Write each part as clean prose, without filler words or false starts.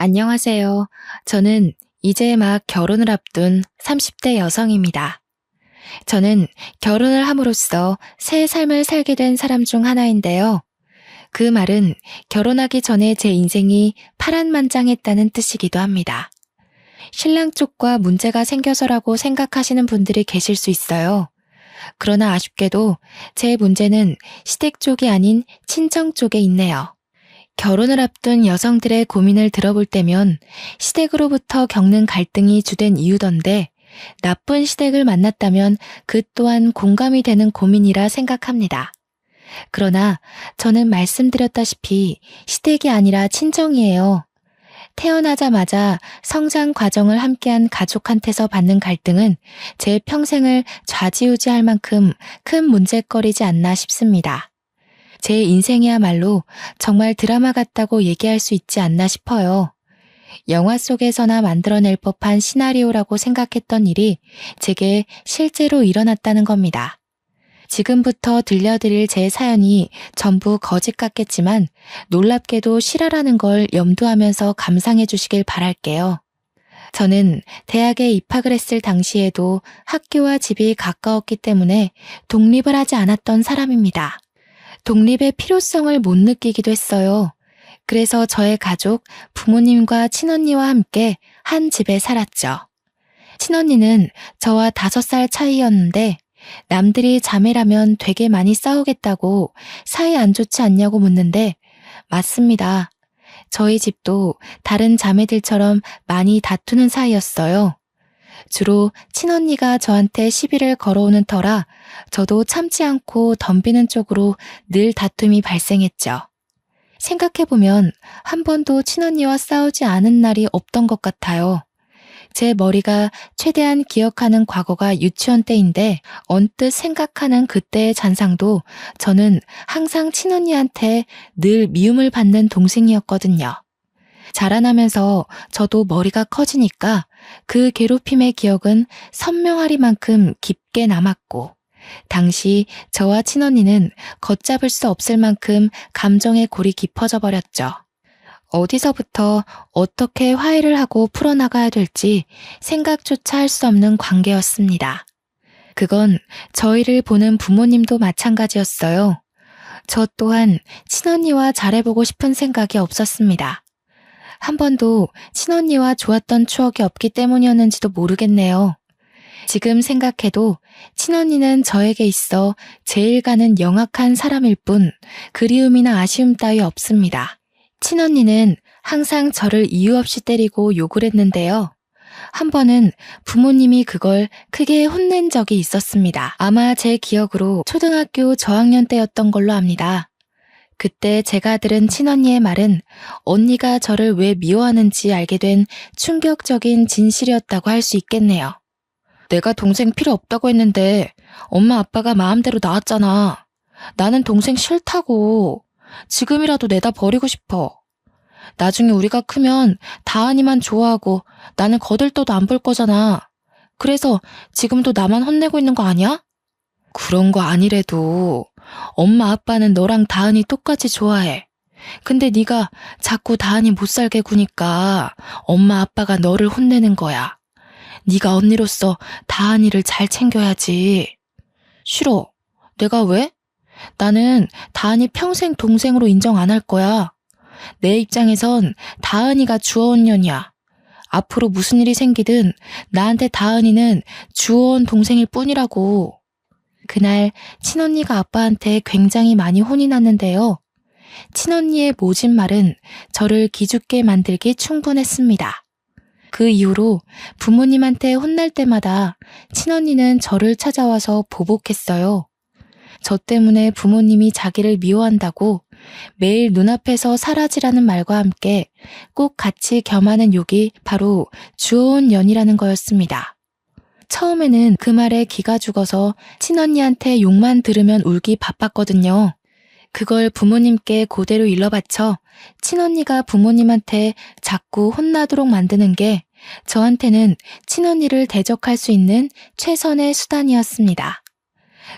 안녕하세요. 저는 이제 막 결혼을 앞둔 30대 여성입니다. 저는 결혼을 함으로써 새 삶을 살게 된 사람 중 하나인데요. 그 말은 결혼하기 전에 제 인생이 파란만장했다는 뜻이기도 합니다. 신랑 쪽과 문제가 생겨서라고 생각하시는 분들이 계실 수 있어요. 그러나 아쉽게도 제 문제는 시댁 쪽이 아닌 친정 쪽에 있네요. 결혼을 앞둔 여성들의 고민을 들어볼 때면 시댁으로부터 겪는 갈등이 주된 이유던데 나쁜 시댁을 만났다면 그 또한 공감이 되는 고민이라 생각합니다. 그러나 저는 말씀드렸다시피 시댁이 아니라 친정이에요. 태어나자마자 성장 과정을 함께한 가족한테서 받는 갈등은 제 평생을 좌지우지할 만큼 큰 문제거리지 않나 싶습니다. 제 인생이야말로 정말 드라마 같다고 얘기할 수 있지 않나 싶어요. 영화 속에서나 만들어낼 법한 시나리오라고 생각했던 일이 제게 실제로 일어났다는 겁니다. 지금부터 들려드릴 제 사연이 전부 거짓 같겠지만 놀랍게도 실화라는 걸 염두하면서 감상해 주시길 바랄게요. 저는 대학에 입학을 했을 당시에도 학교와 집이 가까웠기 때문에 독립을 하지 않았던 사람입니다. 독립의 필요성을 못 느끼기도 했어요. 그래서 저의 가족, 부모님과 친언니와 함께 한 집에 살았죠. 친언니는 저와 5살 차이였는데 남들이 자매라면 되게 많이 싸우겠다고 사이 안 좋지 않냐고 묻는데 맞습니다. 저희 집도 다른 자매들처럼 많이 다투는 사이였어요. 주로 친언니가 저한테 시비를 걸어오는 터라 저도 참지 않고 덤비는 쪽으로 늘 다툼이 발생했죠. 생각해보면 한 번도 친언니와 싸우지 않은 날이 없던 것 같아요. 제 머리가 최대한 기억하는 과거가 유치원 때인데 언뜻 생각하는 그때의 잔상도 저는 항상 친언니한테 늘 미움을 받는 동생이었거든요. 자라나면서 저도 머리가 커지니까 그 괴롭힘의 기억은 선명하리만큼 깊게 남았고 당시 저와 친언니는 걷잡을 수 없을 만큼 감정의 골이 깊어져 버렸죠. 어디서부터 어떻게 화해를 하고 풀어나가야 될지 생각조차 할 수 없는 관계였습니다. 그건 저희를 보는 부모님도 마찬가지였어요. 저 또한 친언니와 잘해보고 싶은 생각이 없었습니다. 한 번도 친언니와 좋았던 추억이 없기 때문이었는지도 모르겠네요. 지금 생각해도 친언니는 저에게 있어 제일 가는 영악한 사람일 뿐 그리움이나 아쉬움 따위 없습니다. 친언니는 항상 저를 이유 없이 때리고 욕을 했는데요. 한 번은 부모님이 그걸 크게 혼낸 적이 있었습니다. 아마 제 기억으로 초등학교 저학년 때였던 걸로 압니다. 그때 제가 들은 친언니의 말은 언니가 저를 왜 미워하는지 알게 된 충격적인 진실이었다고 할 수 있겠네요. 내가 동생 필요 없다고 했는데 엄마 아빠가 마음대로 낳았잖아. 나는 동생 싫다고. 지금이라도 내다 버리고 싶어. 나중에 우리가 크면 다은이만 좋아하고 나는 거들떠도 안 볼 거잖아. 그래서 지금도 나만 혼내고 있는 거 아니야? 그런 거 아니래도 엄마 아빠는 너랑 다은이 똑같이 좋아해. 근데 네가 자꾸 다은이 못 살게 구니까 엄마 아빠가 너를 혼내는 거야. 네가 언니로서 다은이를 잘 챙겨야지. 싫어. 내가 왜? 나는 다은이 평생 동생으로 인정 안 할 거야. 내 입장에선 다은이가 주어온 년이야. 앞으로 무슨 일이 생기든 나한테 다은이는 주어온 동생일 뿐이라고. 그날 친언니가 아빠한테 굉장히 많이 혼이 났는데요. 친언니의 모진 말은 저를 기죽게 만들기 충분했습니다. 그 이후로 부모님한테 혼날 때마다 친언니는 저를 찾아와서 보복했어요. 저 때문에 부모님이 자기를 미워한다고 매일 눈앞에서 사라지라는 말과 함께 꼭 같이 겸하는 욕이 바로 주어온 년이라는 거였습니다. 처음에는 그 말에 기가 죽어서 친언니한테 욕만 들으면 울기 바빴거든요. 그걸 부모님께 그대로 일러바쳐 친언니가 부모님한테 자꾸 혼나도록 만드는 게 저한테는 친언니를 대적할 수 있는 최선의 수단이었습니다.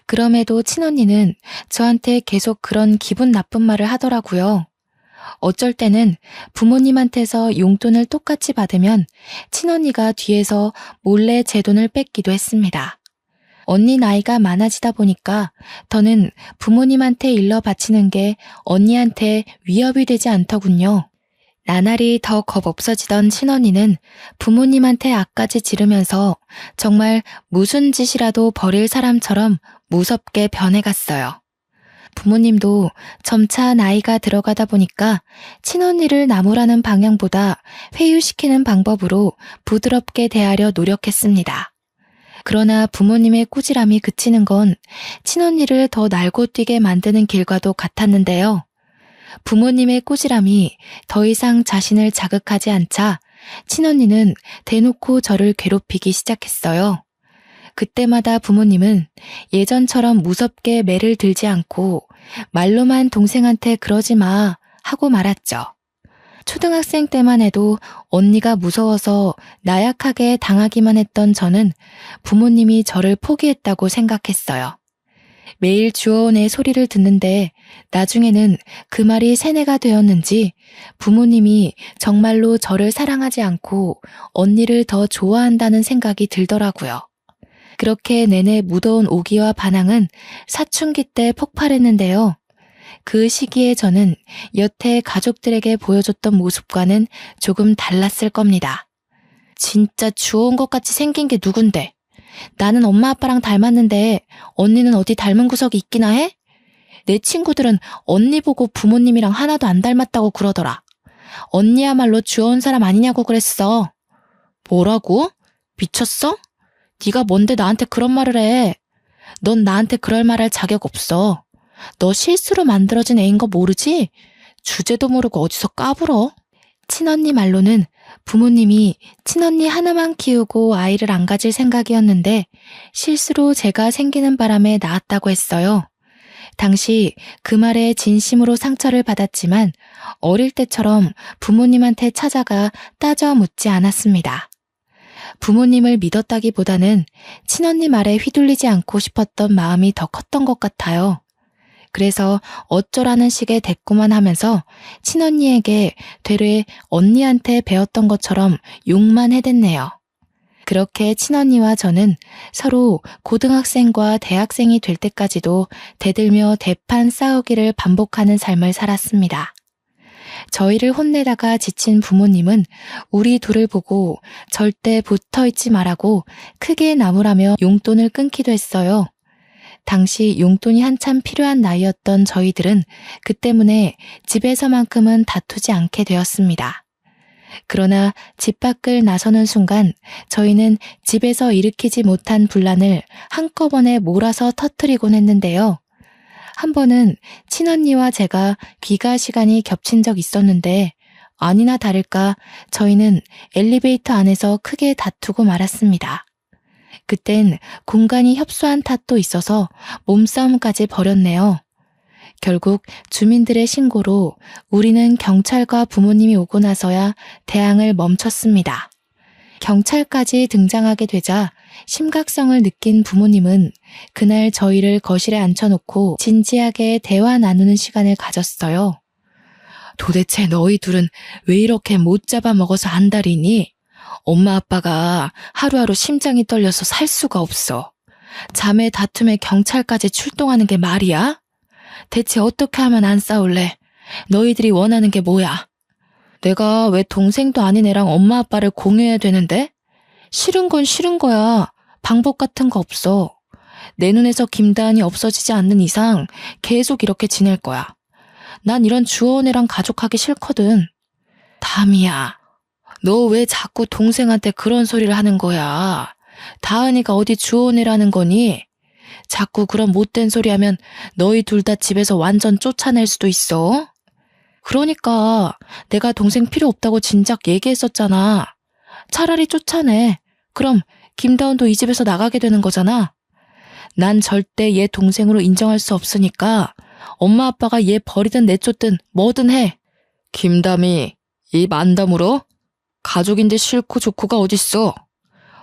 그럼에도 친언니는 저한테 계속 그런 기분 나쁜 말을 하더라고요. 어쩔 때는 부모님한테서 용돈을 똑같이 받으면 친언니가 뒤에서 몰래 제 돈을 뺏기도 했습니다. 언니 나이가 많아지다 보니까 더는 부모님한테 일러 바치는 게 언니한테 위협이 되지 않더군요. 나날이 더 겁 없어지던 친언니는 부모님한테 악까지 지르면서 정말 무슨 짓이라도 벌일 사람처럼 무섭게 변해갔어요. 부모님도 점차 나이가 들어가다 보니까 친언니를 나무라는 방향보다 회유시키는 방법으로 부드럽게 대하려 노력했습니다. 그러나 부모님의 꾸지람이 그치는 건 친언니를 더 날고 뛰게 만드는 길과도 같았는데요. 부모님의 꾸지람이 더 이상 자신을 자극하지 않자 친언니는 대놓고 저를 괴롭히기 시작했어요. 그때마다 부모님은 예전처럼 무섭게 매를 들지 않고 말로만 동생한테 그러지 마 하고 말았죠. 초등학생 때만 해도 언니가 무서워서 나약하게 당하기만 했던 저는 부모님이 저를 포기했다고 생각했어요. 매일 주어온의 소리를 듣는데 나중에는 그 말이 세뇌가 되었는지 부모님이 정말로 저를 사랑하지 않고 언니를 더 좋아한다는 생각이 들더라고요. 그렇게 내내 묻어온 오기와 반항은 사춘기 때 폭발했는데요. 그 시기에 저는 여태 가족들에게 보여줬던 모습과는 조금 달랐을 겁니다. 진짜 주워온 것 같이 생긴 게 누군데? 나는 엄마 아빠랑 닮았는데 언니는 어디 닮은 구석이 있기나 해? 내 친구들은 언니 보고 부모님이랑 하나도 안 닮았다고 그러더라. 언니야말로 주워온 사람 아니냐고 그랬어. 뭐라고? 미쳤어? 네가 뭔데 나한테 그런 말을 해? 넌 나한테 그럴 말 할 자격 없어. 너 실수로 만들어진 애인 거 모르지? 주제도 모르고 어디서 까불어? 친언니 말로는 부모님이 친언니 하나만 키우고 아이를 안 가질 생각이었는데 실수로 제가 생기는 바람에 낳았다고 했어요. 당시 그 말에 진심으로 상처를 받았지만 어릴 때처럼 부모님한테 찾아가 따져 묻지 않았습니다. 부모님을 믿었다기보다는 친언니 말에 휘둘리지 않고 싶었던 마음이 더 컸던 것 같아요. 그래서 어쩌라는 식의 대꾸만 하면서 친언니에게 되레 언니한테 배웠던 것처럼 욕만 해댔네요. 그렇게 친언니와 저는 서로 고등학생과 대학생이 될 때까지도 대들며 대판 싸우기를 반복하는 삶을 살았습니다. 저희를 혼내다가 지친 부모님은 우리 둘을 보고 절대 붙어있지 말라고 크게 나무라며 용돈을 끊기도 했어요. 당시 용돈이 한참 필요한 나이였던 저희들은 그 때문에 집에서만큼은 다투지 않게 되었습니다. 그러나 집 밖을 나서는 순간 저희는 집에서 일으키지 못한 분란을 한꺼번에 몰아서 터뜨리곤 했는데요. 한 번은 친언니와 제가 귀가 시간이 겹친 적 있었는데 아니나 다를까 저희는 엘리베이터 안에서 크게 다투고 말았습니다. 그땐 공간이 협소한 탓도 있어서 몸싸움까지 벌였네요. 결국 주민들의 신고로 우리는 경찰과 부모님이 오고 나서야 대항을 멈췄습니다. 경찰까지 등장하게 되자 심각성을 느낀 부모님은 그날 저희를 거실에 앉혀놓고 진지하게 대화 나누는 시간을 가졌어요. 도대체 너희 둘은 왜 이렇게 못 잡아먹어서 안달이니? 엄마 아빠가 하루하루 심장이 떨려서 살 수가 없어. 자매 다툼에 경찰까지 출동하는 게 말이야? 대체 어떻게 하면 안 싸울래? 너희들이 원하는 게 뭐야? 내가 왜 동생도 아닌 애랑 엄마 아빠를 공유해야 되는데? 싫은 건 싫은 거야. 방법 같은 거 없어. 내 눈에서 김다은이 없어지지 않는 이상 계속 이렇게 지낼 거야. 난 이런 주워온 애랑 가족하기 싫거든. 다미야, 너 왜 자꾸 동생한테 그런 소리를 하는 거야? 다은이가 어디 주워온 애라는 거니? 자꾸 그런 못된 소리 하면 너희 둘 다 집에서 완전 쫓아낼 수도 있어. 그러니까 내가 동생 필요 없다고 진작 얘기했었잖아. 차라리 쫓아내. 그럼 김다운도 이 집에서 나가게 되는 거잖아. 난 절대 얘 동생으로 인정할 수 없으니까 엄마 아빠가 얘 버리든 내쫓든 뭐든 해. 김다미, 입 안 다물어? 가족인데 싫고 좋고가 어딨어.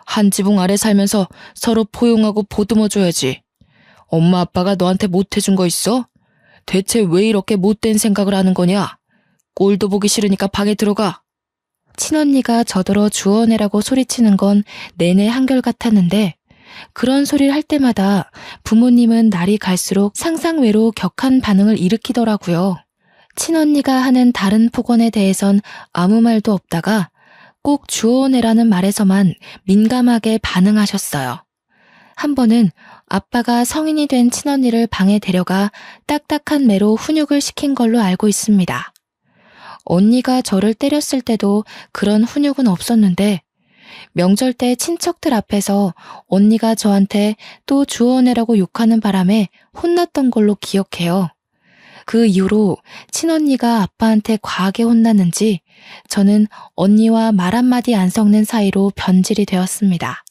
한 지붕 아래 살면서 서로 포용하고 보듬어줘야지. 엄마 아빠가 너한테 못해준 거 있어? 대체 왜 이렇게 못된 생각을 하는 거냐? 꼴도 보기 싫으니까 방에 들어가. 친언니가 저더러 주워내라고 소리치는 건 내내 한결같았는데 그런 소리를 할 때마다 부모님은 날이 갈수록 상상외로 격한 반응을 일으키더라고요. 친언니가 하는 다른 폭언에 대해선 아무 말도 없다가 꼭 주워내라는 말에서만 민감하게 반응하셨어요. 한 번은 아빠가 성인이 된 친언니를 방에 데려가 딱딱한 매로 훈육을 시킨 걸로 알고 있습니다. 언니가 저를 때렸을 때도 그런 훈육은 없었는데 명절 때 친척들 앞에서 언니가 저한테 또 주워내라고 욕하는 바람에 혼났던 걸로 기억해요. 그 이후로 친언니가 아빠한테 과하게 혼났는지 저는 언니와 말 한마디 안 섞는 사이로 변질이 되었습니다.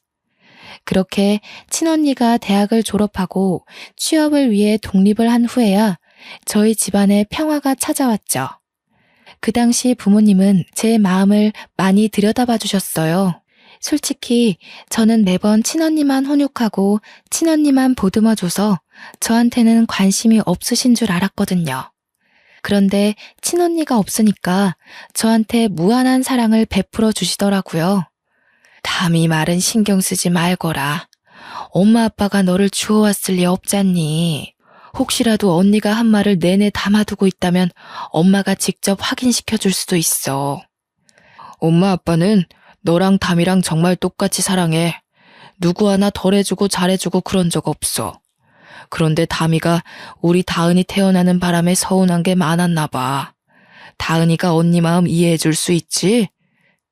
그렇게 친언니가 대학을 졸업하고 취업을 위해 독립을 한 후에야 저희 집안에 평화가 찾아왔죠. 그 당시 부모님은 제 마음을 많이 들여다봐 주셨어요. 솔직히 저는 매번 친언니만 훈육하고 친언니만 보듬어줘서 저한테는 관심이 없으신 줄 알았거든요. 그런데 친언니가 없으니까 저한테 무한한 사랑을 베풀어 주시더라고요. 담이 말은 신경 쓰지 말거라. 엄마 아빠가 너를 주워왔을 리 없잖니. 혹시라도 언니가 한 말을 내내 담아두고 있다면 엄마가 직접 확인시켜 줄 수도 있어. 엄마 아빠는 너랑 담이랑 정말 똑같이 사랑해. 누구 하나 덜 해주고 잘해주고 그런 적 없어. 그런데 담이가 우리 다은이 태어나는 바람에 서운한 게 많았나 봐. 다은이가 언니 마음 이해해 줄 수 있지?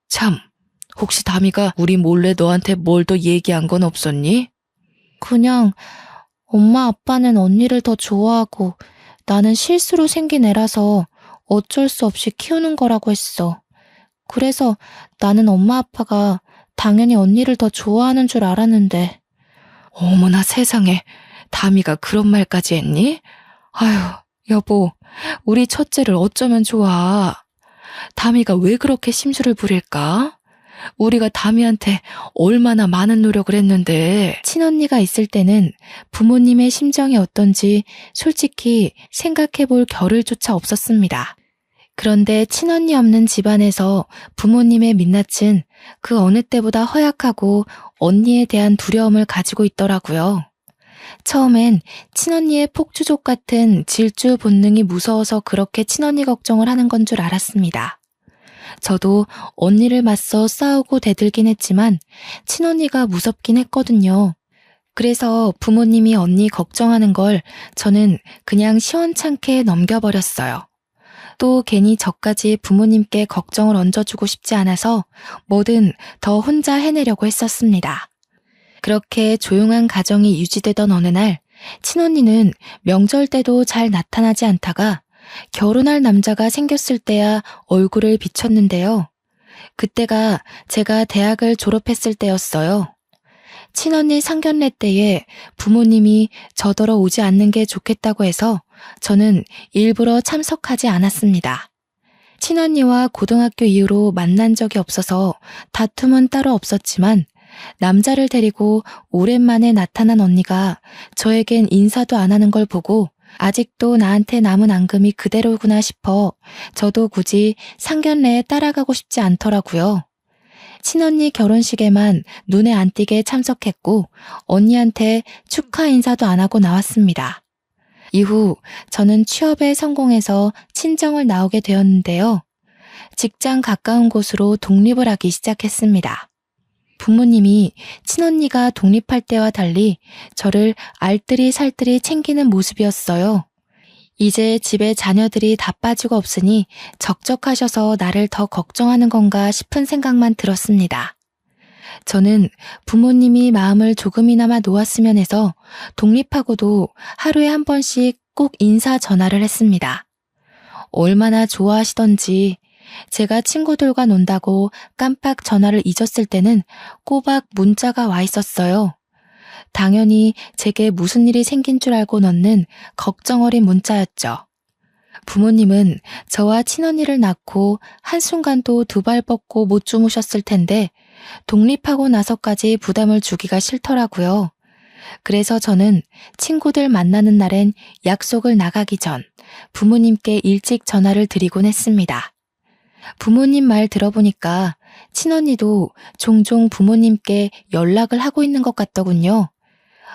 참, 혹시 담이가 우리 몰래 너한테 뭘 더 얘기한 건 없었니? 그냥 엄마 아빠는 언니를 더 좋아하고 나는 실수로 생긴 애라서 어쩔 수 없이 키우는 거라고 했어. 그래서 나는 엄마 아빠가 당연히 언니를 더 좋아하는 줄 알았는데. 어머나 세상에, 담이가 그런 말까지 했니? 아휴, 여보, 우리 첫째를 어쩌면 좋아. 담이가 왜 그렇게 심술을 부릴까? 우리가 담이한테 얼마나 많은 노력을 했는데. 친언니가 있을 때는 부모님의 심정이 어떤지 솔직히 생각해 볼 겨를조차 없었습니다. 그런데 친언니 없는 집안에서 부모님의 민낯은 그 어느 때보다 허약하고 언니에 대한 두려움을 가지고 있더라고요. 처음엔 친언니의 폭주족 같은 질주 본능이 무서워서 그렇게 친언니 걱정을 하는 건 줄 알았습니다. 저도 언니를 맞서 싸우고 대들긴 했지만 친언니가 무섭긴 했거든요. 그래서 부모님이 언니 걱정하는 걸 저는 그냥 시원찮게 넘겨버렸어요. 또 괜히 저까지 부모님께 걱정을 얹어주고 싶지 않아서 뭐든 더 혼자 해내려고 했었습니다. 그렇게 조용한 가정이 유지되던 어느 날 친언니는 명절 때도 잘 나타나지 않다가 결혼할 남자가 생겼을 때야 얼굴을 비췄는데요. 그때가 제가 대학을 졸업했을 때였어요. 친언니 상견례 때에 부모님이 저더러 오지 않는 게 좋겠다고 해서 저는 일부러 참석하지 않았습니다. 친언니와 고등학교 이후로 만난 적이 없어서 다툼은 따로 없었지만 남자를 데리고 오랜만에 나타난 언니가 저에겐 인사도 안 하는 걸 보고 아직도 나한테 남은 앙금이 그대로구나 싶어 저도 굳이 상견례에 따라가고 싶지 않더라고요. 친언니 결혼식에만 눈에 안 띄게 참석했고 언니한테 축하 인사도 안 하고 나왔습니다. 이후 저는 취업에 성공해서 친정을 나오게 되었는데요. 직장 가까운 곳으로 독립을 하기 시작했습니다. 부모님이 친언니가 독립할 때와 달리 저를 알뜰히 살뜰히 챙기는 모습이었어요. 이제 집에 자녀들이 다 빠지고 없으니 적적하셔서 나를 더 걱정하는 건가 싶은 생각만 들었습니다. 저는 부모님이 마음을 조금이나마 놓았으면 해서 독립하고도 하루에 한 번씩 꼭 인사 전화를 했습니다. 얼마나 좋아하시던지 제가 친구들과 논다고 깜빡 전화를 잊었을 때는 꼬박 문자가 와 있었어요. 당연히 제게 무슨 일이 생긴 줄 알고 넣는 걱정 어린 문자였죠. 부모님은 저와 친언니를 낳고 한순간도 두 발 뻗고 못 주무셨을 텐데 독립하고 나서까지 부담을 주기가 싫더라고요. 그래서 저는 친구들 만나는 날엔 약속을 나가기 전 부모님께 일찍 전화를 드리곤 했습니다. 부모님 말 들어보니까 친언니도 종종 부모님께 연락을 하고 있는 것 같더군요.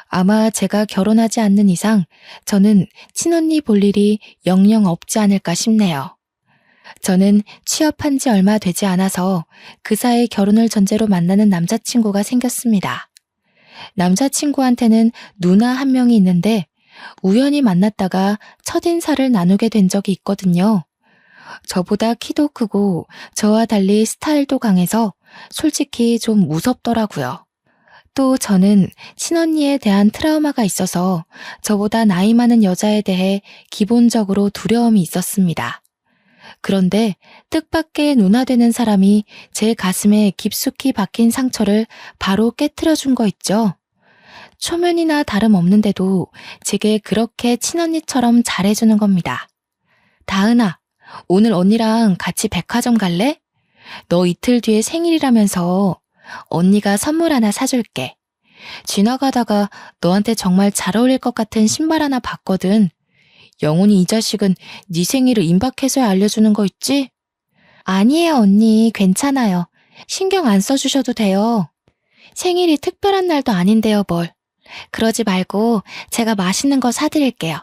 아마 제가 결혼하지 않는 이상 저는 친언니 볼 일이 영영 없지 않을까 싶네요. 저는 취업한 지 얼마 되지 않아서 그 사이 결혼을 전제로 만나는 남자친구가 생겼습니다. 남자친구한테는 누나 한 명이 있는데 우연히 만났다가 첫인사를 나누게 된 적이 있거든요. 저보다 키도 크고 저와 달리 스타일도 강해서 솔직히 좀 무섭더라고요. 또 저는 친언니에 대한 트라우마가 있어서 저보다 나이 많은 여자에 대해 기본적으로 두려움이 있었습니다. 그런데 뜻밖의 누나 되는 사람이 제 가슴에 깊숙이 박힌 상처를 바로 깨트려 준 거 있죠. 초면이나 다름없는데도 제게 그렇게 친언니처럼 잘해주는 겁니다. 다은아, 오늘 언니랑 같이 백화점 갈래? 너 이틀 뒤에 생일이라면서 언니가 선물 하나 사줄게. 지나가다가 너한테 정말 잘 어울릴 것 같은 신발 하나 봤거든. 영훈이 이 자식은 네 생일을 임박해서야 알려주는 거 있지? 아니에요 언니, 괜찮아요. 신경 안 써주셔도 돼요. 생일이 특별한 날도 아닌데요 뭘. 그러지 말고 제가 맛있는 거 사드릴게요.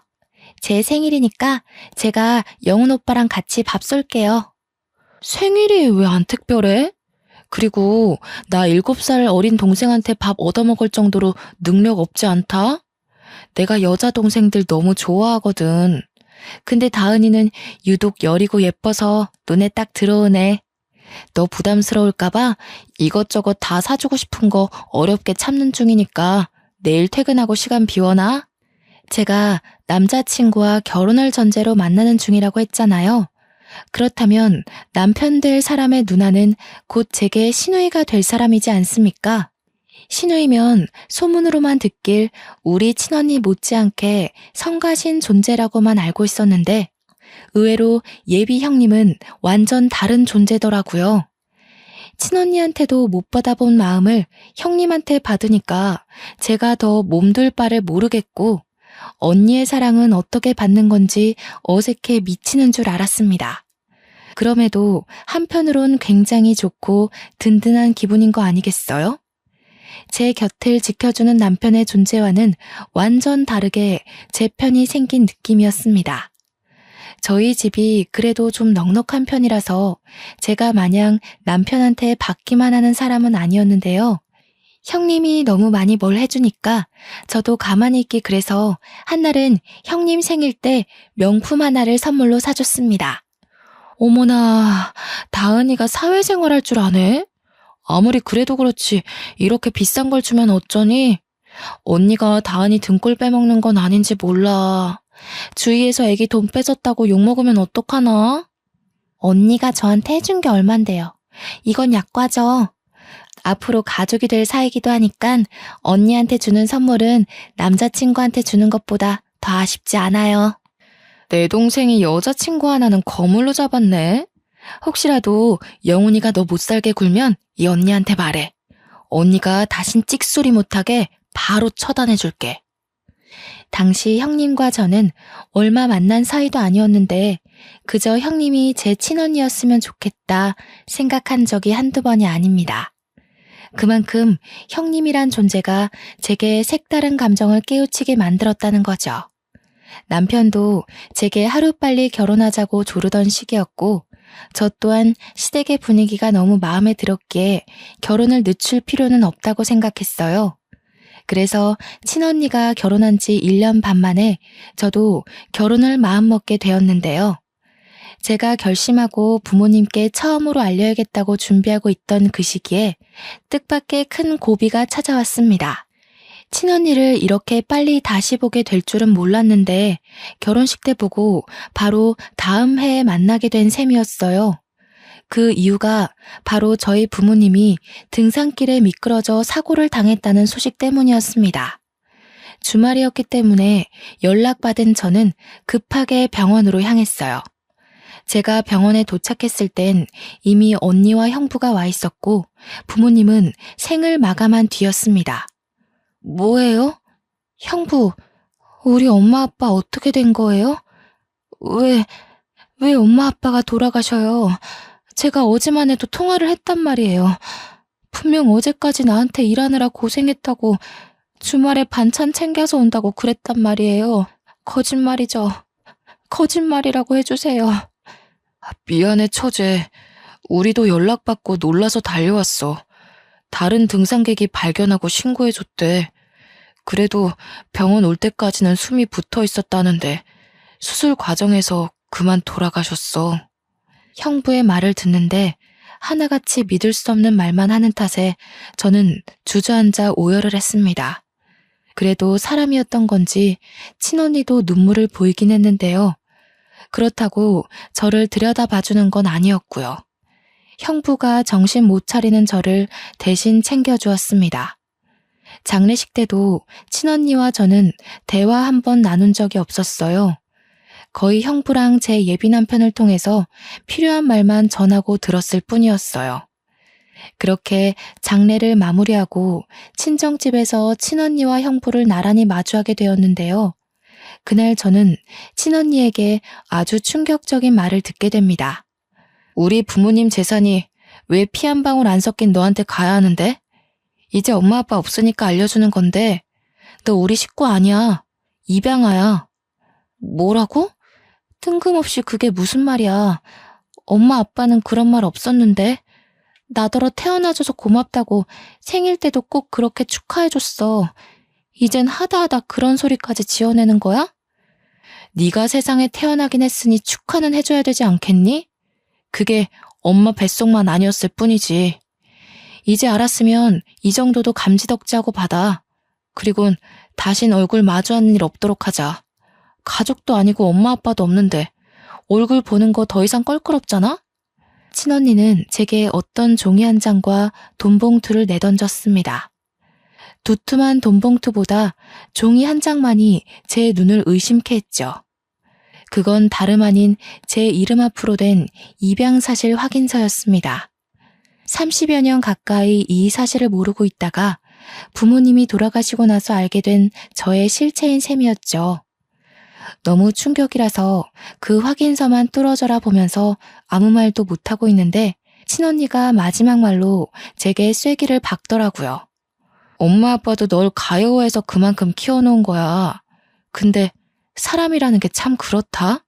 제 생일이니까 제가 영훈 오빠랑 같이 밥 쏠게요. 생일이 왜 안 특별해? 그리고 나 7살 어린 동생한테 밥 얻어먹을 정도로 능력 없지 않다? 내가 여자 동생들 너무 좋아하거든. 근데 다은이는 유독 여리고 예뻐서 눈에 딱 들어오네. 너 부담스러울까봐 이것저것 다 사주고 싶은 거 어렵게 참는 중이니까 내일 퇴근하고 시간 비워놔. 제가 남자친구와 결혼을 전제로 만나는 중이라고 했잖아요. 그렇다면 남편 될 사람의 누나는 곧 제게 시누이가 될 사람이지 않습니까? 시누이면 소문으로만 듣길 우리 친언니 못지않게 성가신 존재라고만 알고 있었는데 의외로 예비 형님은 완전 다른 존재더라고요. 친언니한테도 못 받아본 마음을 형님한테 받으니까 제가 더 몸둘 바를 모르겠고 언니의 사랑은 어떻게 받는 건지 어색해 미치는 줄 알았습니다. 그럼에도 한편으론 굉장히 좋고 든든한 기분인 거 아니겠어요? 제 곁을 지켜주는 남편의 존재와는 완전 다르게 제 편이 생긴 느낌이었습니다. 저희 집이 그래도 좀 넉넉한 편이라서 제가 마냥 남편한테 받기만 하는 사람은 아니었는데요. 형님이 너무 많이 뭘 해주니까 저도 가만히 있기 그래서 한날은 형님 생일 때 명품 하나를 선물로 사줬습니다. 어머나, 다은이가 사회생활 할 줄 아네? 아무리 그래도 그렇지 이렇게 비싼 걸 주면 어쩌니? 언니가 다은이 등골 빼먹는 건 아닌지 몰라. 주위에서 애기 돈 뺏었다고 욕먹으면 어떡하나? 언니가 저한테 해준 게 얼만데요. 이건 약과죠. 앞으로 가족이 될 사이기도 하니까 언니한테 주는 선물은 남자친구한테 주는 것보다 더 아쉽지 않아요. 내 동생이 여자친구 하나는 거물로 잡았네. 혹시라도 영훈이가 너 못살게 굴면 이 언니한테 말해. 언니가 다신 찍소리 못하게 바로 처단해줄게. 당시 형님과 저는 얼마 만난 사이도 아니었는데 그저 형님이 제 친언니였으면 좋겠다 생각한 적이 한두 번이 아닙니다. 그만큼 형님이란 존재가 제게 색다른 감정을 깨우치게 만들었다는 거죠. 남편도 제게 하루빨리 결혼하자고 조르던 시기였고 저 또한 시댁의 분위기가 너무 마음에 들었기에 결혼을 늦출 필요는 없다고 생각했어요. 그래서 친언니가 결혼한 지 1년 반 만에 저도 결혼을 마음먹게 되었는데요. 제가 결심하고 부모님께 처음으로 알려야겠다고 준비하고 있던 그 시기에 뜻밖의 큰 고비가 찾아왔습니다. 친언니를 이렇게 빨리 다시 보게 될 줄은 몰랐는데 결혼식 때 보고 바로 다음 해에 만나게 된 셈이었어요. 그 이유가 바로 저희 부모님이 등산길에 미끄러져 사고를 당했다는 소식 때문이었습니다. 주말이었기 때문에 연락받은 저는 급하게 병원으로 향했어요. 제가 병원에 도착했을 땐 이미 언니와 형부가 와 있었고 부모님은 생을 마감한 뒤였습니다. 뭐예요? 형부, 우리 엄마 아빠 어떻게 된 거예요? 왜 엄마 아빠가 돌아가셔요? 제가 어제만 해도 통화를 했단 말이에요. 분명 어제까지 나한테 일하느라 고생했다고 주말에 반찬 챙겨서 온다고 그랬단 말이에요. 거짓말이죠. 거짓말이라고 해주세요. 미안해, 처제. 우리도 연락받고 놀라서 달려왔어. 다른 등산객이 발견하고 신고해줬대. 그래도 병원 올 때까지는 숨이 붙어 있었다는데 수술 과정에서 그만 돌아가셨어. 형부의 말을 듣는데 하나같이 믿을 수 없는 말만 하는 탓에 저는 주저앉아 오열을 했습니다. 그래도 사람이었던 건지 친언니도 눈물을 보이긴 했는데요. 그렇다고 저를 들여다봐주는 건 아니었고요. 형부가 정신 못 차리는 저를 대신 챙겨주었습니다. 장례식 때도 친언니와 저는 대화 한 번 나눈 적이 없었어요. 거의 형부랑 제 예비 남편을 통해서 필요한 말만 전하고 들었을 뿐이었어요. 그렇게 장례를 마무리하고 친정집에서 친언니와 형부를 나란히 마주하게 되었는데요. 그날 저는 친언니에게 아주 충격적인 말을 듣게 됩니다. 우리 부모님 재산이 왜 피 한 방울 안 섞인 너한테 가야 하는데? 이제 엄마 아빠 없으니까 알려주는 건데 너 우리 식구 아니야. 입양아야. 뭐라고? 뜬금없이 그게 무슨 말이야. 엄마 아빠는 그런 말 없었는데. 나더러 태어나줘서 고맙다고 생일 때도 꼭 그렇게 축하해줬어. 이젠 하다하다 그런 소리까지 지어내는 거야? 네가 세상에 태어나긴 했으니 축하는 해줘야 되지 않겠니? 그게 엄마 뱃속만 아니었을 뿐이지. 이제 알았으면 이 정도도 감지덕지하고 받아. 그리곤 다신 얼굴 마주하는 일 없도록 하자. 가족도 아니고 엄마 아빠도 없는데 얼굴 보는 거 더 이상 껄끄럽잖아? 친언니는 제게 어떤 종이 한 장과 돈봉투를 내던졌습니다. 두툼한 돈봉투보다 종이 한 장만이 제 눈을 의심케 했죠. 그건 다름 아닌 제 이름 앞으로 된 입양사실 확인서였습니다. 30여 년 가까이 이 사실을 모르고 있다가 부모님이 돌아가시고 나서 알게 된 저의 실체인 셈이었죠. 너무 충격이라서 그 확인서만 뚫어져라 보면서 아무 말도 못하고 있는데 친언니가 마지막 말로 제게 쐐기를 박더라고요. 엄마 아빠도 널 가여워해서 그만큼 키워놓은 거야. 근데 사람이라는 게 참 그렇다?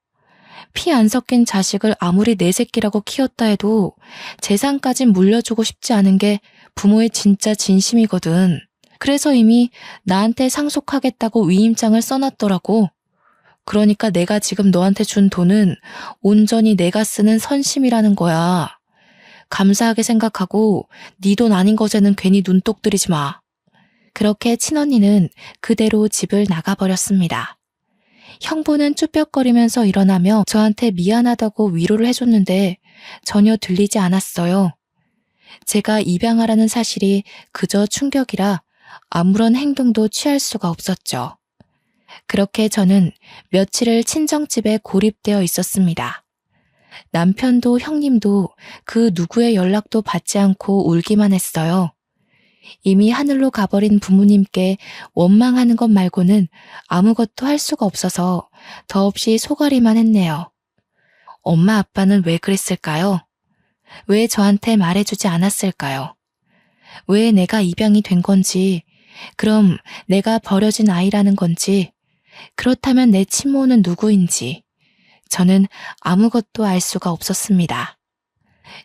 피 안 섞인 자식을 아무리 내 새끼라고 키웠다 해도 재산까진 물려주고 싶지 않은 게 부모의 진짜 진심이거든. 그래서 이미 나한테 상속하겠다고 위임장을 써놨더라고. 그러니까 내가 지금 너한테 준 돈은 온전히 내가 쓰는 선심이라는 거야. 감사하게 생각하고 네 돈 아닌 것에는 괜히 눈독 들이지 마. 그렇게 친언니는 그대로 집을 나가버렸습니다. 형부는 쭈뼛거리면서 일어나며 저한테 미안하다고 위로를 해줬는데 전혀 들리지 않았어요. 제가 입양하라는 사실이 그저 충격이라 아무런 행동도 취할 수가 없었죠. 그렇게 저는 며칠을 친정집에 고립되어 있었습니다. 남편도 형님도 그 누구의 연락도 받지 않고 울기만 했어요. 이미 하늘로 가버린 부모님께 원망하는 것 말고는 아무것도 할 수가 없어서 더없이 속앓이만 했네요. 엄마 아빠는 왜 그랬을까요? 왜 저한테 말해주지 않았을까요? 왜 내가 입양이 된 건지, 그럼 내가 버려진 아이라는 건지, 그렇다면 내 친모는 누구인지 저는 아무것도 알 수가 없었습니다.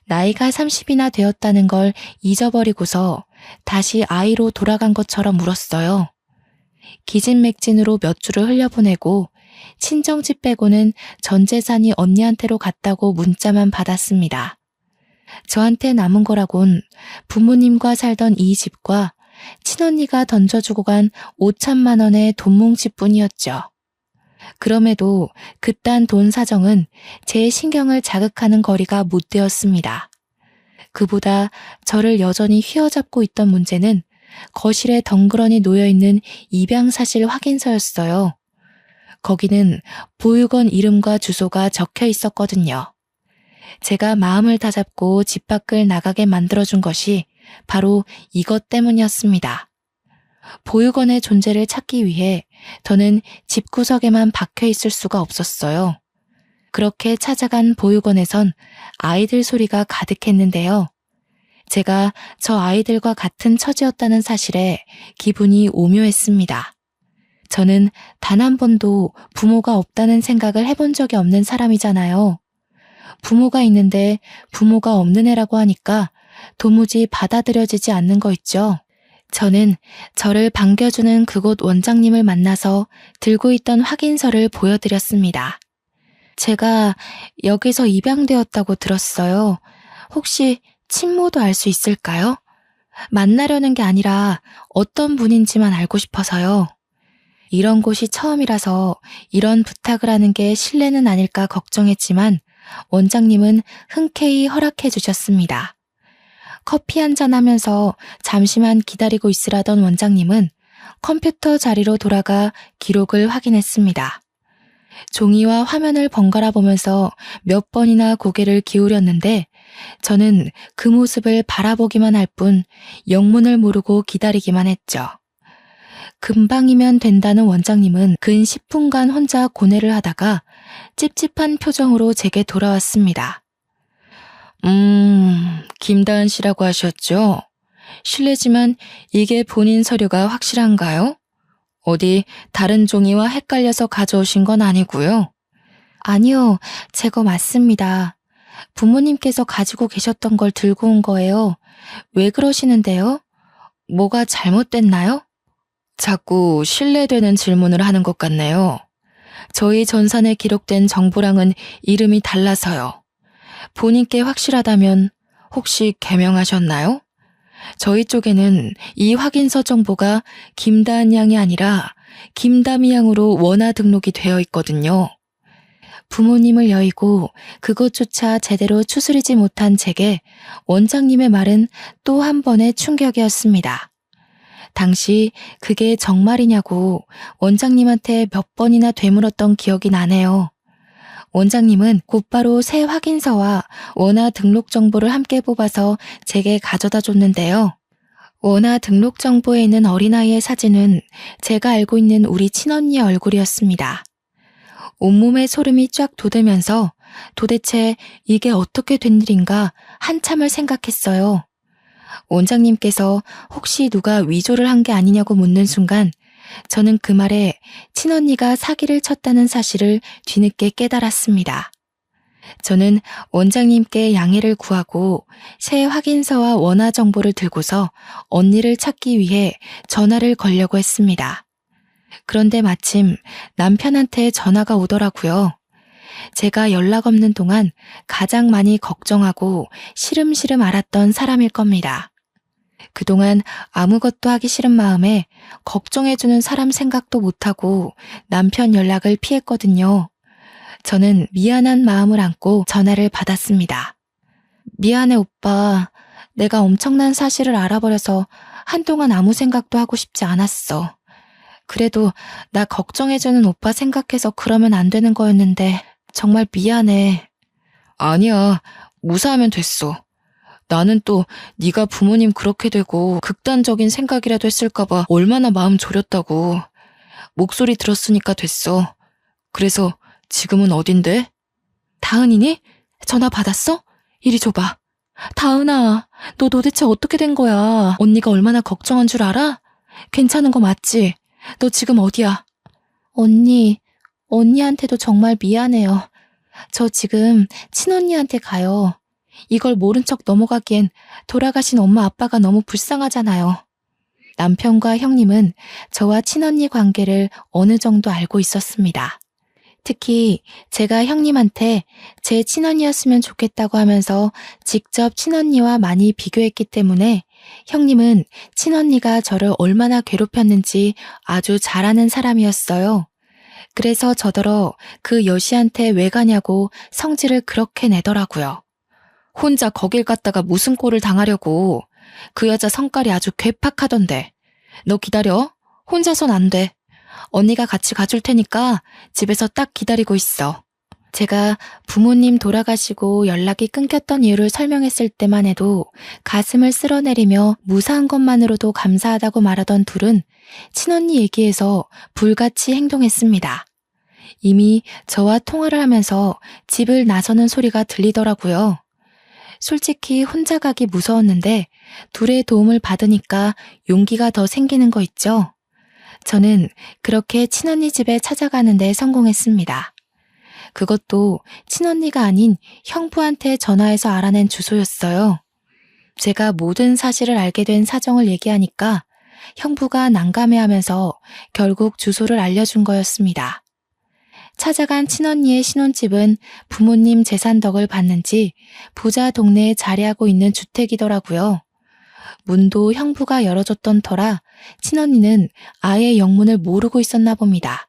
나이가 30이나 되었다는 걸 잊어버리고서 다시 아이로 돌아간 것처럼 울었어요. 기진맥진으로 몇 주를 흘려보내고 친정집 빼고는 전 재산이 언니한테로 갔다고 문자만 받았습니다. 저한테 남은 거라곤 부모님과 살던 이 집과 친언니가 던져주고 간 5천만 원의 돈뭉치뿐이었죠. 그럼에도 그딴 돈 사정은 제 신경을 자극하는 거리가 못 되었습니다. 그보다 저를 여전히 휘어잡고 있던 문제는 거실에 덩그러니 놓여있는 입양사실 확인서였어요. 거기는 보육원 이름과 주소가 적혀 있었거든요. 제가 마음을 다잡고 집 밖을 나가게 만들어준 것이 바로 이것 때문이었습니다. 보육원의 존재를 찾기 위해 저는 집구석에만 박혀 있을 수가 없었어요. 그렇게 찾아간 보육원에선 아이들 소리가 가득했는데요. 제가 저 아이들과 같은 처지였다는 사실에 기분이 오묘했습니다. 저는 단 한 번도 부모가 없다는 생각을 해본 적이 없는 사람이잖아요. 부모가 있는데 부모가 없는 애라고 하니까 도무지 받아들여지지 않는 거 있죠. 저는 저를 반겨주는 그곳 원장님을 만나서 들고 있던 확인서를 보여드렸습니다. 제가 여기서 입양되었다고 들었어요. 혹시 친모도 알 수 있을까요? 만나려는 게 아니라 어떤 분인지만 알고 싶어서요. 이런 곳이 처음이라서 이런 부탁을 하는 게 실례는 아닐까 걱정했지만 원장님은 흔쾌히 허락해 주셨습니다. 커피 한잔 하면서 잠시만 기다리고 있으라던 원장님은 컴퓨터 자리로 돌아가 기록을 확인했습니다. 종이와 화면을 번갈아 보면서 몇 번이나 고개를 기울였는데 저는 그 모습을 바라보기만 할 뿐 영문을 모르고 기다리기만 했죠. 금방이면 된다는 원장님은 근 10분간 혼자 고뇌를 하다가 찝찝한 표정으로 제게 돌아왔습니다. 김다은 씨라고 하셨죠? 실례지만 이게 본인 서류가 확실한가요? 어디 다른 종이와 헷갈려서 가져오신 건 아니고요? 아니요, 제 거 맞습니다. 부모님께서 가지고 계셨던 걸 들고 온 거예요. 왜 그러시는데요? 뭐가 잘못됐나요? 자꾸 신뢰되는 질문을 하는 것 같네요. 저희 전산에 기록된 정보랑은 이름이 달라서요. 본인께 확실하다면 혹시 개명하셨나요? 저희 쪽에는 이 확인서 정보가 김다은 양이 아니라 김다미 양으로 원화 등록이 되어 있거든요. 부모님을 여의고 그것조차 제대로 추스리지 못한 제게 원장님의 말은 또 한 번의 충격이었습니다. 당시 그게 정말이냐고 원장님한테 몇 번이나 되물었던 기억이 나네요. 원장님은 곧바로 새 확인서와 원화 등록 정보를 함께 뽑아서 제게 가져다 줬는데요. 원화 등록 정보에 있는 어린아이의 사진은 제가 알고 있는 우리 친언니의 얼굴이었습니다. 온몸에 소름이 쫙 돋으면서 도대체 이게 어떻게 된 일인가 한참을 생각했어요. 원장님께서 혹시 누가 위조를 한 게 아니냐고 묻는 순간 저는 그 말에 친언니가 사기를 쳤다는 사실을 뒤늦게 깨달았습니다. 저는 원장님께 양해를 구하고 새 확인서와 원화 정보를 들고서 언니를 찾기 위해 전화를 걸려고 했습니다. 그런데 마침 남편한테 전화가 오더라고요. 제가 연락 없는 동안 가장 많이 걱정하고 시름시름 앓았던 사람일 겁니다. 그동안 아무것도 하기 싫은 마음에 걱정해주는 사람 생각도 못하고 남편 연락을 피했거든요. 저는 미안한 마음을 안고 전화를 받았습니다. 미안해 오빠. 내가 엄청난 사실을 알아버려서 한동안 아무 생각도 하고 싶지 않았어. 그래도 나 걱정해주는 오빠 생각해서 그러면 안 되는 거였는데 정말 미안해. 아니야. 무사하면 됐어. 나는 또 네가 부모님 그렇게 되고 극단적인 생각이라도 했을까봐 얼마나 마음 졸였다고. 목소리 들었으니까 됐어. 그래서 지금은 어딘데? 다은이니? 전화 받았어? 이리 줘봐. 다은아, 너 도대체 어떻게 된 거야? 언니가 얼마나 걱정한 줄 알아? 괜찮은 거 맞지? 너 지금 어디야? 언니한테도 정말 미안해요. 저 지금 친언니한테 가요. 이걸 모른 척 넘어가기엔 돌아가신 엄마 아빠가 너무 불쌍하잖아요. 남편과 형님은 저와 친언니 관계를 어느 정도 알고 있었습니다. 특히 제가 형님한테 제 친언니였으면 좋겠다고 하면서 직접 친언니와 많이 비교했기 때문에 형님은 친언니가 저를 얼마나 괴롭혔는지 아주 잘 아는 사람이었어요. 그래서 저더러 그 여시한테 왜 가냐고 성질을 그렇게 내더라고요. 혼자 거길 갔다가 무슨 꼴을 당하려고. 그 여자 성깔이 아주 괴팍하던데. 너 기다려. 혼자선 안 돼. 언니가 같이 가줄 테니까 집에서 딱 기다리고 있어. 제가 부모님 돌아가시고 연락이 끊겼던 이유를 설명했을 때만 해도 가슴을 쓸어내리며 무사한 것만으로도 감사하다고 말하던 둘은 친언니 얘기에서 불같이 행동했습니다. 이미 저와 통화를 하면서 집을 나서는 소리가 들리더라고요. 솔직히 혼자 가기 무서웠는데 둘의 도움을 받으니까 용기가 더 생기는 거 있죠? 저는 그렇게 친언니 집에 찾아가는 데 성공했습니다. 그것도 친언니가 아닌 형부한테 전화해서 알아낸 주소였어요. 제가 모든 사실을 알게 된 사정을 얘기하니까 형부가 난감해하면서 결국 주소를 알려준 거였습니다. 찾아간 친언니의 신혼집은 부모님 재산 덕을 봤는지 부자 동네에 자리하고 있는 주택이더라고요. 문도 형부가 열어줬던 터라 친언니는 아예 영문을 모르고 있었나 봅니다.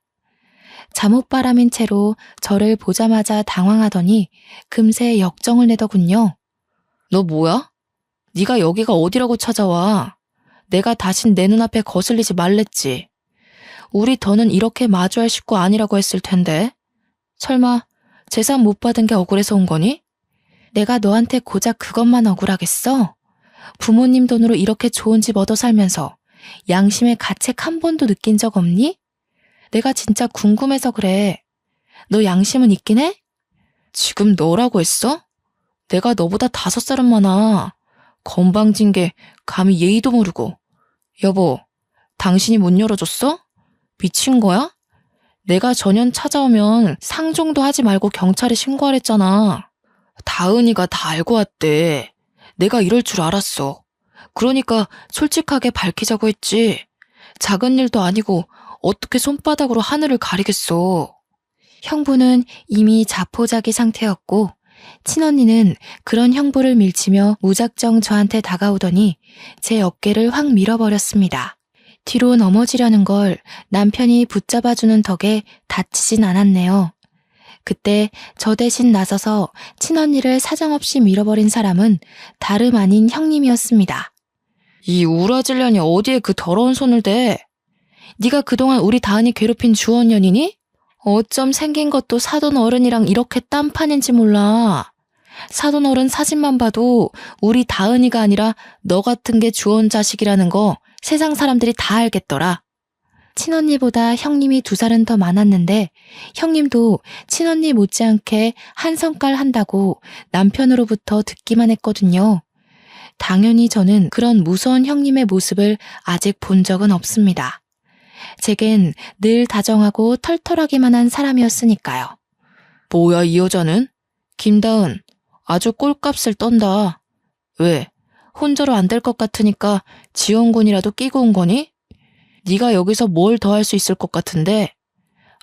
잠옷바람인 채로 저를 보자마자 당황하더니 금세 역정을 내더군요. 너 뭐야? 네가 여기가 어디라고 찾아와? 내가 다신 내 눈앞에 거슬리지 말랬지. 우리 더는 이렇게 마주할 식구 아니라고 했을 텐데. 설마 재산 못 받은 게 억울해서 온 거니? 내가 너한테 고작 그것만 억울하겠어? 부모님 돈으로 이렇게 좋은 집 얻어 살면서 양심의 가책 한 번도 느낀 적 없니? 내가 진짜 궁금해서 그래. 너 양심은 있긴 해? 지금 너라고 했어? 내가 너보다 5살은 많아. 건방진 게 감히 예의도 모르고. 여보, 당신이 문 열어줬어? 미친 거야? 내가 전현 찾아오면 상종도 하지 말고 경찰에 신고하랬잖아. 다은이가 다 알고 왔대. 내가 이럴 줄 알았어. 그러니까 솔직하게 밝히자고 했지. 작은 일도 아니고 어떻게 손바닥으로 하늘을 가리겠어. 형부는 이미 자포자기 상태였고 친언니는 그런 형부를 밀치며 무작정 저한테 다가오더니 제 어깨를 확 밀어버렸습니다. 뒤로 넘어지려는 걸 남편이 붙잡아주는 덕에 다치진 않았네요. 그때 저 대신 나서서 친언니를 사정없이 밀어버린 사람은 다름 아닌 형님이었습니다. 이 우라질년이 어디에 그 더러운 손을 대? 네가 그동안 우리 다은이 괴롭힌 주원년이니? 어쩜 생긴 것도 사돈 어른이랑 이렇게 딴판인지 몰라. 사돈 어른 사진만 봐도 우리 다은이가 아니라 너 같은 게 주원 자식이라는 거 세상 사람들이 다 알겠더라. 친언니보다 형님이 2살은 더 많았는데 형님도 친언니 못지않게 한 성깔 한다고 남편으로부터 듣기만 했거든요. 당연히 저는 그런 무서운 형님의 모습을 아직 본 적은 없습니다. 제겐 늘 다정하고 털털하기만 한 사람이었으니까요. 뭐야 이 여자는? 김다은, 아주 꼴값을 떤다. 왜? 혼자로 안 될 것 같으니까 지원군이라도 끼고 온 거니? 네가 여기서 뭘 더 할 수 있을 것 같은데?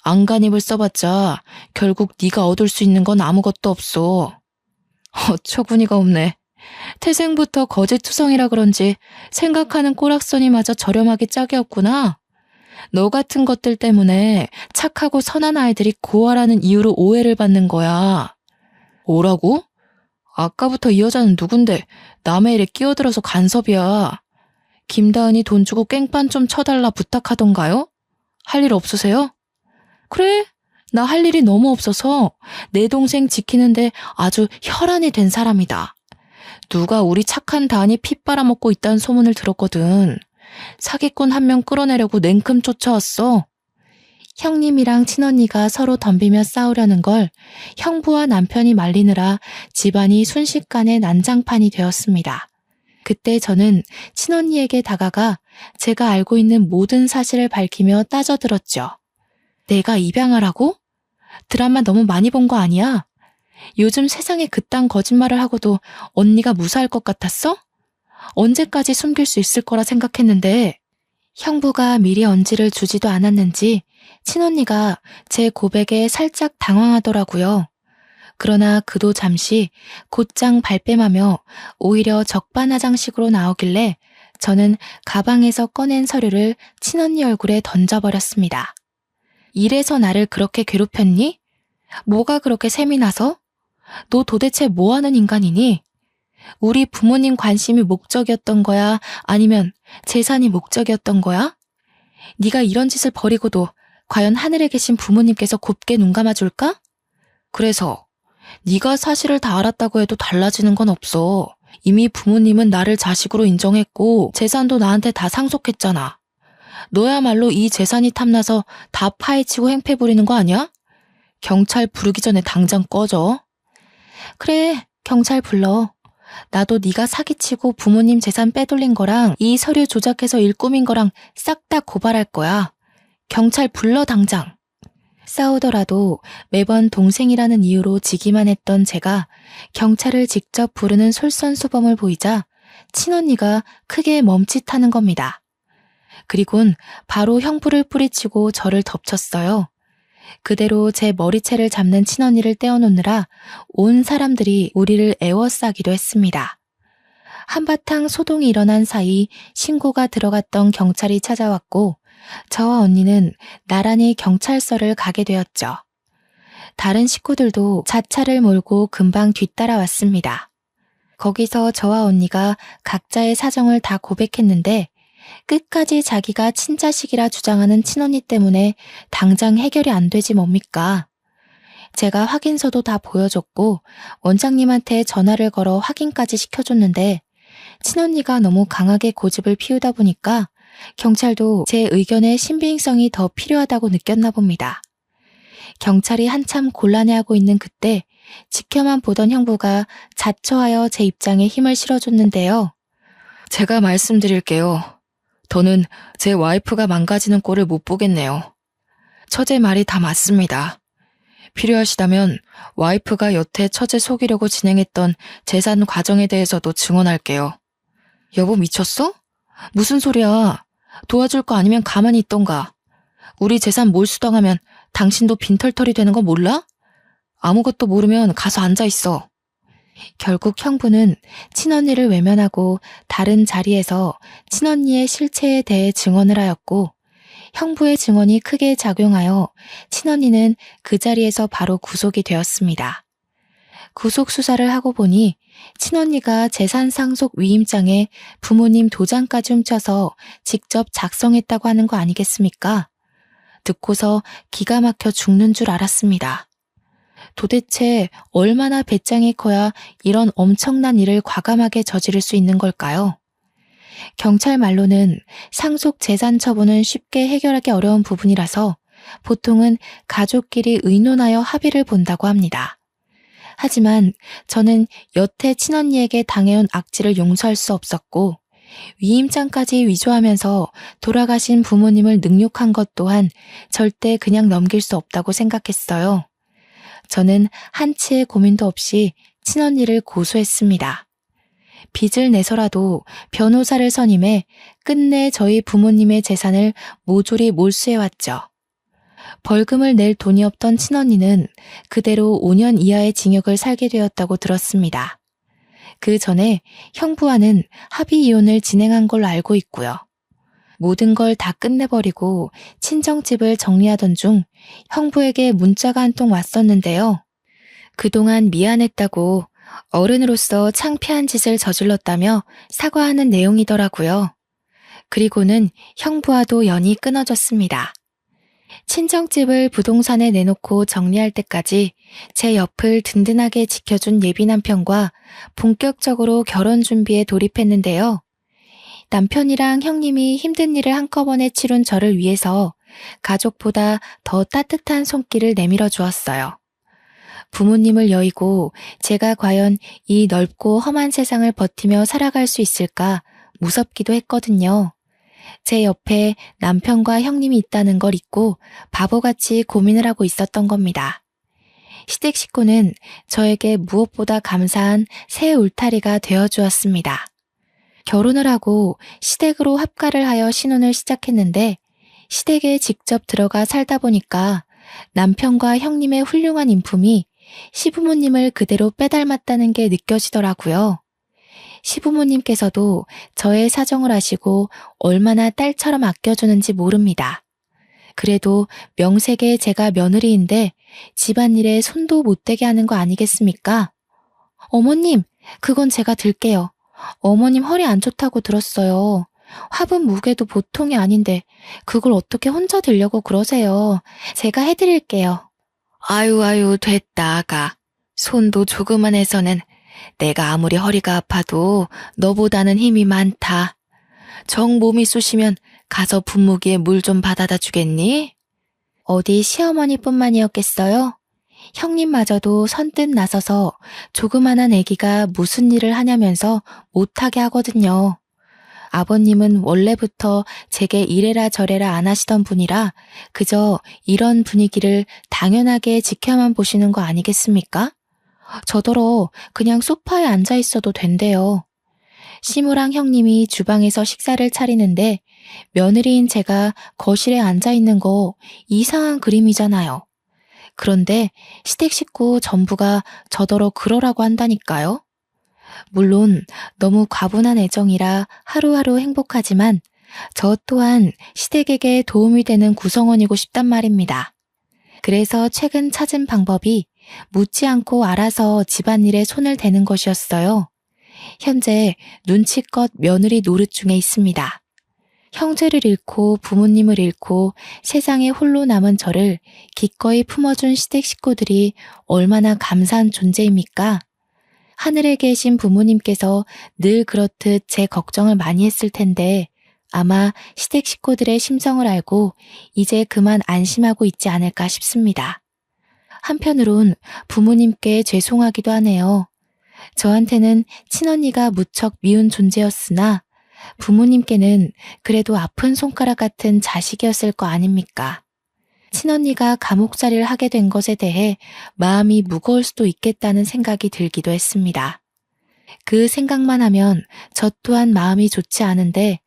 안간힘을 써봤자 결국 네가 얻을 수 있는 건 아무것도 없어. 어처구니가 없네. 태생부터 거짓투성이라 그런지 생각하는 꼬락서니 마저 저렴하기 짝이 없구나. 너 같은 것들 때문에 착하고 선한 아이들이 고아라는 이유로 오해를 받는 거야. 뭐라고? 아까부터 이 여자는 누군데 남의 일에 끼어들어서 간섭이야. 김다은이 돈 주고 깽판 좀 쳐달라 부탁하던가요? 할 일 없으세요? 그래, 나 할 일이 너무 없어서 내 동생 지키는데 아주 혈안이 된 사람이다. 누가 우리 착한 다은이 피 빨아먹고 있다는 소문을 들었거든. 사기꾼 한 명 끌어내려고 냉큼 쫓아왔어. 형님이랑 친언니가 서로 덤비며 싸우려는 걸 형부와 남편이 말리느라 집안이 순식간에 난장판이 되었습니다. 그때 저는 친언니에게 다가가 제가 알고 있는 모든 사실을 밝히며 따져들었죠. 내가 입양하라고? 드라마 너무 많이 본 거 아니야? 요즘 세상에 그딴 거짓말을 하고도 언니가 무사할 것 같았어? 언제까지 숨길 수 있을 거라 생각했는데 형부가 미리 언지를 주지도 않았는지 친언니가 제 고백에 살짝 당황하더라고요. 그러나 그도 잠시 곧장 발뺌하며 오히려 적반하장식으로 나오길래 저는 가방에서 꺼낸 서류를 친언니 얼굴에 던져버렸습니다. 이래서 나를 그렇게 괴롭혔니? 뭐가 그렇게 셈이 나서? 너 도대체 뭐하는 인간이니? 우리 부모님 관심이 목적이었던 거야? 아니면 재산이 목적이었던 거야? 네가 이런 짓을 벌이고도 과연 하늘에 계신 부모님께서 곱게 눈 감아줄까? 그래서 네가 사실을 다 알았다고 해도 달라지는 건 없어. 이미 부모님은 나를 자식으로 인정했고 재산도 나한테 다 상속했잖아. 너야말로 이 재산이 탐나서 다 파헤치고 행패 부리는 거 아니야? 경찰 부르기 전에 당장 꺼져. 그래, 경찰 불러. 나도 네가 사기치고 부모님 재산 빼돌린 거랑 이 서류 조작해서 일 꾸민 거랑 싹 다 고발할 거야. 경찰 불러 당장. 싸우더라도 매번 동생이라는 이유로 지기만 했던 제가 경찰을 직접 부르는 솔선수범을 보이자 친언니가 크게 멈칫하는 겁니다. 그리곤 바로 형부를 뿌리치고 저를 덮쳤어요. 그대로 제 머리채를 잡는 친언니를 떼어놓느라 온 사람들이 우리를 애워싸기도 했습니다. 한바탕 소동이 일어난 사이 신고가 들어갔던 경찰이 찾아왔고 저와 언니는 나란히 경찰서를 가게 되었죠. 다른 식구들도 자차를 몰고 금방 뒤따라왔습니다. 거기서 저와 언니가 각자의 사정을 다 고백했는데 끝까지 자기가 친자식이라 주장하는 친언니 때문에 당장 해결이 안 되지 뭡니까? 제가 확인서도 다 보여줬고 원장님한테 전화를 걸어 확인까지 시켜줬는데 친언니가 너무 강하게 고집을 피우다 보니까 경찰도 제 의견의 신빙성이 더 필요하다고 느꼈나 봅니다. 경찰이 한참 곤란해하고 있는 그때 지켜만 보던 형부가 자처하여 제 입장에 힘을 실어줬는데요. 제가 말씀드릴게요. 더는 제 와이프가 망가지는 꼴을 못 보겠네요. 처제 말이 다 맞습니다. 필요하시다면 와이프가 여태 처제 속이려고 진행했던 재산 과정에 대해서도 증언할게요. 여보 미쳤어? 무슨 소리야. 도와줄 거 아니면 가만히 있던가. 우리 재산 몰수당하면 당신도 빈털털이 되는 거 몰라? 아무것도 모르면 가서 앉아있어. 결국 형부는 친언니를 외면하고 다른 자리에서 친언니의 실체에 대해 증언을 하였고 형부의 증언이 크게 작용하여 친언니는 그 자리에서 바로 구속이 되었습니다. 구속 수사를 하고 보니 친언니가 재산상속 위임장에 부모님 도장까지 훔쳐서 직접 작성했다고 하는 거 아니겠습니까? 듣고서 기가 막혀 죽는 줄 알았습니다. 도대체 얼마나 배짱이 커야 이런 엄청난 일을 과감하게 저지를 수 있는 걸까요? 경찰 말로는 상속 재산 처분은 쉽게 해결하기 어려운 부분이라서 보통은 가족끼리 의논하여 합의를 본다고 합니다. 하지만 저는 여태 친언니에게 당해온 악질을 용서할 수 없었고 위임장까지 위조하면서 돌아가신 부모님을 능욕한 것 또한 절대 그냥 넘길 수 없다고 생각했어요. 저는 한치의 고민도 없이 친언니를 고소했습니다. 빚을 내서라도 변호사를 선임해 끝내 저희 부모님의 재산을 모조리 몰수해왔죠. 벌금을 낼 돈이 없던 친언니는 그대로 5년 이하의 징역을 살게 되었다고 들었습니다. 그 전에 형부와는 합의 이혼을 진행한 걸로 알고 있고요. 모든 걸 다 끝내버리고 친정집을 정리하던 중 형부에게 문자가 한 통 왔었는데요. 그동안 미안했다고 어른으로서 창피한 짓을 저질렀다며 사과하는 내용이더라고요. 그리고는 형부와도 연이 끊어졌습니다. 친정집을 부동산에 내놓고 정리할 때까지 제 옆을 든든하게 지켜준 예비 남편과 본격적으로 결혼 준비에 돌입했는데요. 남편이랑 형님이 힘든 일을 한꺼번에 치룬 저를 위해서 가족보다 더 따뜻한 손길을 내밀어 주었어요. 부모님을 여의고 제가 과연 이 넓고 험한 세상을 버티며 살아갈 수 있을까 무섭기도 했거든요. 제 옆에 남편과 형님이 있다는 걸 잊고 바보같이 고민을 하고 있었던 겁니다. 시댁 식구는 저에게 무엇보다 감사한 새 울타리가 되어주었습니다. 결혼을 하고 시댁으로 합가를 하여 신혼을 시작했는데 시댁에 직접 들어가 살다 보니까 남편과 형님의 훌륭한 인품이 시부모님을 그대로 빼닮았다는 게 느껴지더라고요. 시부모님께서도 저의 사정을 아시고 얼마나 딸처럼 아껴주는지 모릅니다. 그래도 명색에 제가 며느리인데 집안일에 손도 못 대게 하는 거 아니겠습니까? 어머님, 그건 제가 들게요. 어머님 허리 안 좋다고 들었어요. 화분 무게도 보통이 아닌데 그걸 어떻게 혼자 들려고 그러세요. 제가 해드릴게요. 아유, 됐다, 아가. 손도 조그만해서는 내가 아무리 허리가 아파도 너보다는 힘이 많다. 정 몸이 쑤시면 가서 분무기에 물 좀 받아다 주겠니? 어디 시어머니뿐만이었겠어요? 형님마저도 선뜻 나서서 조그만한 아기가 무슨 일을 하냐면서 못하게 하거든요. 아버님은 원래부터 제게 이래라 저래라 안 하시던 분이라 그저 이런 분위기를 당연하게 지켜만 보시는 거 아니겠습니까? 저더러 그냥 소파에 앉아 있어도 된대요. 시무랑 형님이 주방에서 식사를 차리는데 며느리인 제가 거실에 앉아 있는 거 이상한 그림이잖아요. 그런데 시댁 식구 전부가 저더러 그러라고 한다니까요. 물론 너무 과분한 애정이라 하루하루 행복하지만 저 또한 시댁에게 도움이 되는 구성원이고 싶단 말입니다. 그래서 최근 찾은 방법이 묻지 않고 알아서 집안일에 손을 대는 것이었어요. 현재 눈치껏 며느리 노릇 중에 있습니다. 형제를 잃고 부모님을 잃고 세상에 홀로 남은 저를 기꺼이 품어준 시댁 식구들이 얼마나 감사한 존재입니까? 하늘에 계신 부모님께서 늘 그렇듯 제 걱정을 많이 했을 텐데 아마 시댁 식구들의 심성을 알고 이제 그만 안심하고 있지 않을까 싶습니다. 한편으론 부모님께 죄송하기도 하네요. 저한테는 친언니가 무척 미운 존재였으나 부모님께는 그래도 아픈 손가락 같은 자식이었을 거 아닙니까? 친언니가 감옥살이를 하게 된 것에 대해 마음이 무거울 수도 있겠다는 생각이 들기도 했습니다. 그 생각만 하면 저 또한 마음이 좋지 않은데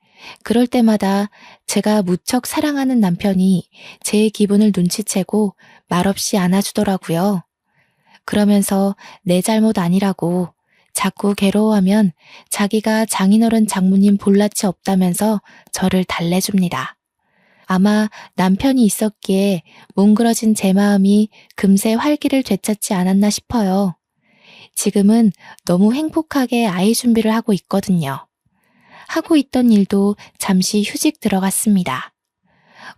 그럴 때마다 제가 무척 사랑하는 남편이 제 기분을 눈치채고 말없이 안아주더라고요. 그러면서 내 잘못 아니라고 자꾸 괴로워하면 자기가 장인어른 장모님 볼낯이 없다면서 저를 달래줍니다. 아마 남편이 있었기에 뭉그러진 제 마음이 금세 활기를 되찾지 않았나 싶어요. 지금은 너무 행복하게 아이 준비를 하고 있거든요. 하고 있던 일도 잠시 휴직 들어갔습니다.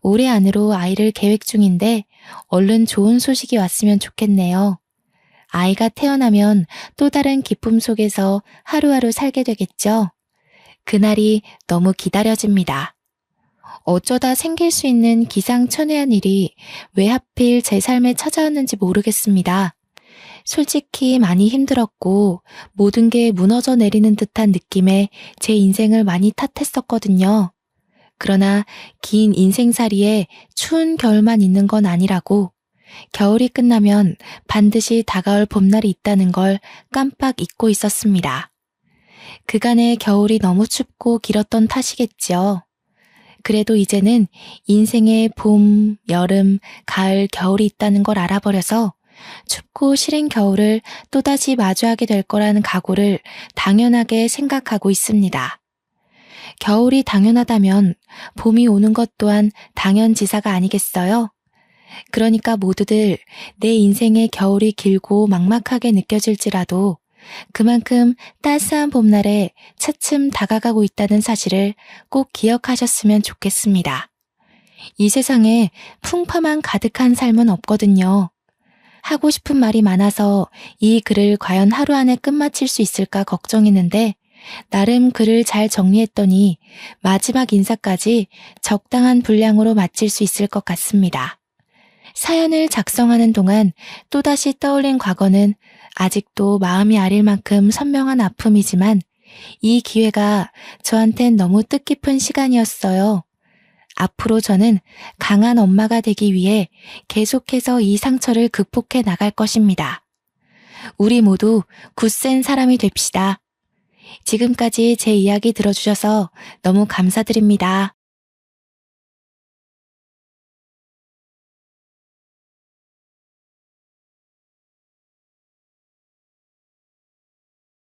올해 안으로 아이를 계획 중인데 얼른 좋은 소식이 왔으면 좋겠네요. 아이가 태어나면 또 다른 기쁨 속에서 하루하루 살게 되겠죠. 그날이 너무 기다려집니다. 어쩌다 생길 수 있는 기상천외한 일이 왜 하필 제 삶에 찾아왔는지 모르겠습니다. 솔직히 많이 힘들었고 모든 게 무너져 내리는 듯한 느낌에 제 인생을 많이 탓했었거든요. 그러나 긴 인생살이에 추운 겨울만 있는 건 아니라고 겨울이 끝나면 반드시 다가올 봄날이 있다는 걸 깜빡 잊고 있었습니다. 그간의 겨울이 너무 춥고 길었던 탓이겠죠. 그래도 이제는 인생에 봄, 여름, 가을, 겨울이 있다는 걸 알아버려서 춥고 시린 겨울을 또다시 마주하게 될 거라는 각오를 당연하게 생각하고 있습니다. 겨울이 당연하다면 봄이 오는 것 또한 당연지사가 아니겠어요? 그러니까 모두들 내 인생의 겨울이 길고 막막하게 느껴질지라도 그만큼 따스한 봄날에 차츰 다가가고 있다는 사실을 꼭 기억하셨으면 좋겠습니다. 이 세상에 풍파만 가득한 삶은 없거든요. 하고 싶은 말이 많아서 이 글을 과연 하루 안에 끝마칠 수 있을까 걱정했는데 나름 글을 잘 정리했더니 마지막 인사까지 적당한 분량으로 마칠 수 있을 것 같습니다. 사연을 작성하는 동안 또다시 떠올린 과거는 아직도 마음이 아릴 만큼 선명한 아픔이지만 이 기회가 저한텐 너무 뜻깊은 시간이었어요. 앞으로 저는 강한 엄마가 되기 위해 계속해서 이 상처를 극복해 나갈 것입니다. 우리 모두 굳센 사람이 됩시다. 지금까지 제 이야기 들어주셔서 너무 감사드립니다.